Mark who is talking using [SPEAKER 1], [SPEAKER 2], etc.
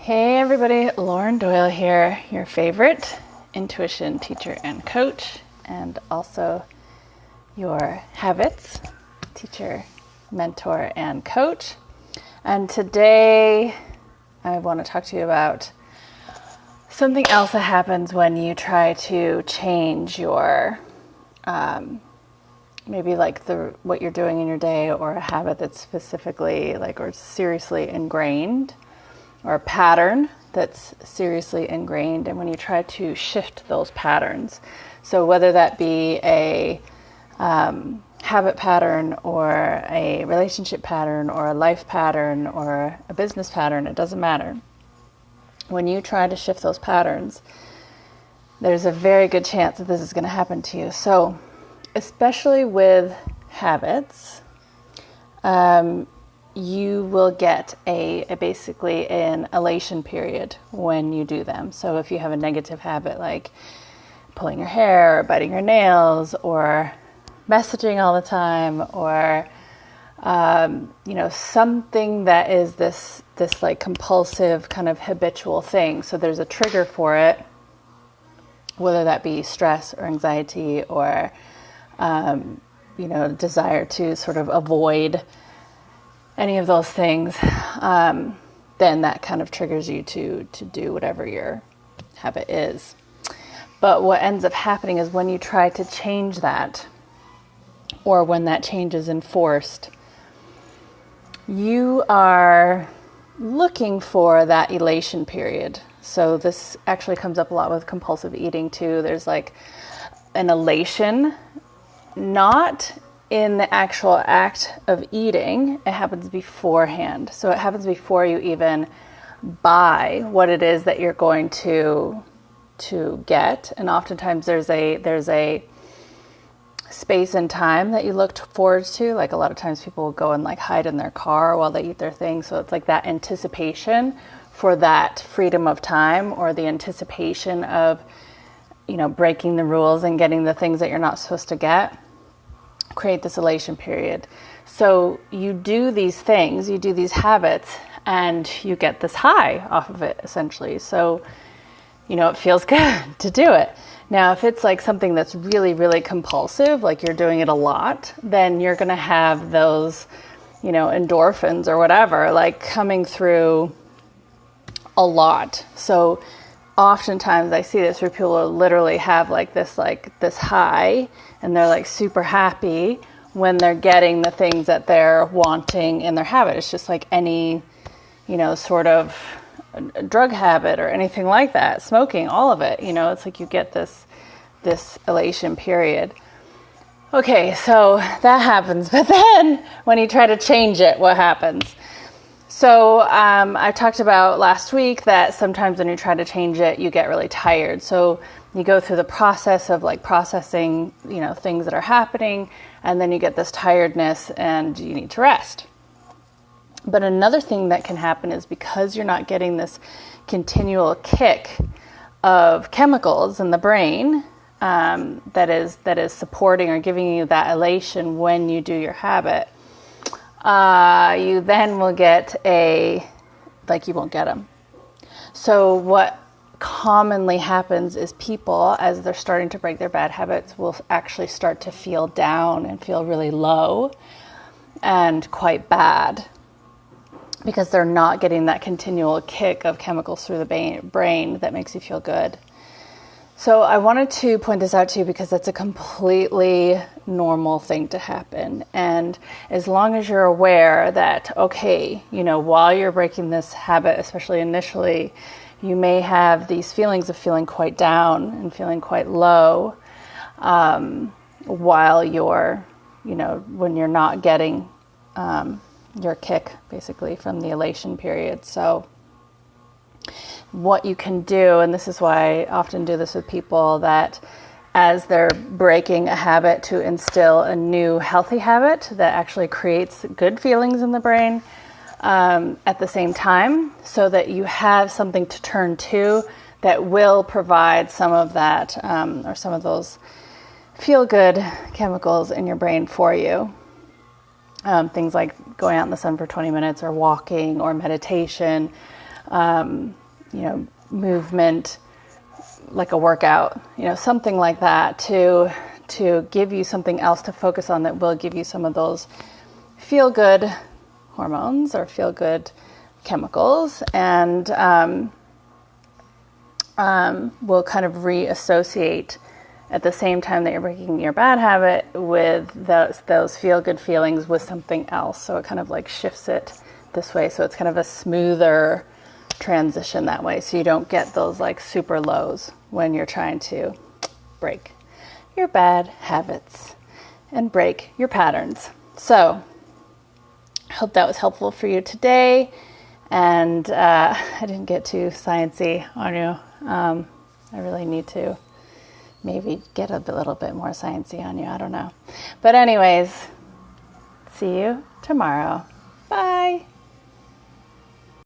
[SPEAKER 1] Hey everybody, Lauren Doyle here, your favorite intuition teacher and coach, and also your habits teacher, mentor, and coach. And today I want to talk to you about something else that happens when you try to change your maybe like what you're doing in your day, or a habit that's specifically or seriously ingrained, or a pattern that's seriously ingrained, and when you try to shift those patterns. So whether that be a habit pattern, or a relationship pattern, or a life pattern, or a business pattern, it doesn't matter. When you try to shift those patterns, there's a very good chance that this is going to happen to you. So especially with habits, you will get basically an elation period when you do them. So if you have a negative habit like pulling your hair, or biting your nails, or messaging all the time, or something that is this like compulsive kind of habitual thing. So there's a trigger for it, whether that be stress or anxiety, or desire to sort of avoid any of those things, then that kind of triggers you to do whatever your habit is. But what ends up happening is when you try to change that, or when that change is enforced, you are looking for that elation period. So this actually comes up a lot with compulsive eating too. There's like an elation, not in the actual act of eating. It happens beforehand. So it happens before you even buy what it is that you're going to get. And oftentimes there's a space and time that you look forward to. Like a lot of times people will go and like hide in their car while they eat their thing. So it's like that anticipation for that freedom of time, or the anticipation of, breaking the rules and getting the things that you're not supposed to get, create this elation period. So you do these things, you do these habits, and you get this high off of it, essentially. So, it feels good to do it. Now, if it's like something that's really, really compulsive, like you're doing it a lot, then you're going to have those, endorphins or whatever, like coming through a lot. So oftentimes I see this where people literally have this high, and they're like super happy when they're getting the things that they're wanting in their habit. It's just like any, sort of drug habit or anything like that, smoking, all of it, it's like you get this elation period. Okay, so that happens. But then when you try to change it, what happens? So I talked about last week that sometimes when you try to change it, you get really tired. So you go through the process of like processing, things that are happening, and then you get this tiredness and you need to rest. But another thing that can happen is, because you're not getting this continual kick of chemicals in the brain that is supporting or giving you that elation when you do your habit, you then will get you won't get them. So what commonly happens is people, as they're starting to break their bad habits, will actually start to feel down and feel really low and quite bad, because they're not getting that continual kick of chemicals through the brain that makes you feel good. So I wanted to point this out to you because that's a completely normal thing to happen. And as long as you're aware that, okay, while you're breaking this habit, especially initially, you may have these feelings of feeling quite down and feeling quite low while you're, when you're not getting your kick, basically, from the elation period. So what you can do, and this is why I often do this with people, that as they're breaking a habit, to instill a new healthy habit that actually creates good feelings in the brain at the same time, so that you have something to turn to that will provide some of that or some of those feel-good chemicals in your brain for you. Things like going out in the sun for 20 minutes, or walking, or meditation, movement, like a workout, something like that to give you something else to focus on that will give you some of those feel good hormones or feel good chemicals, and will kind of reassociate at the same time that you're breaking your bad habit with those feel good feelings with something else. So it kind of like shifts it this way. So it's kind of a smoother transition that way. So you don't get those like super lows when you're trying to break your bad habits and break your patterns. So I hope that was helpful for you today. And I didn't get too sciencey on you. I really need to maybe get a little bit more sciencey on you. I don't know. But anyways, see you tomorrow. Bye.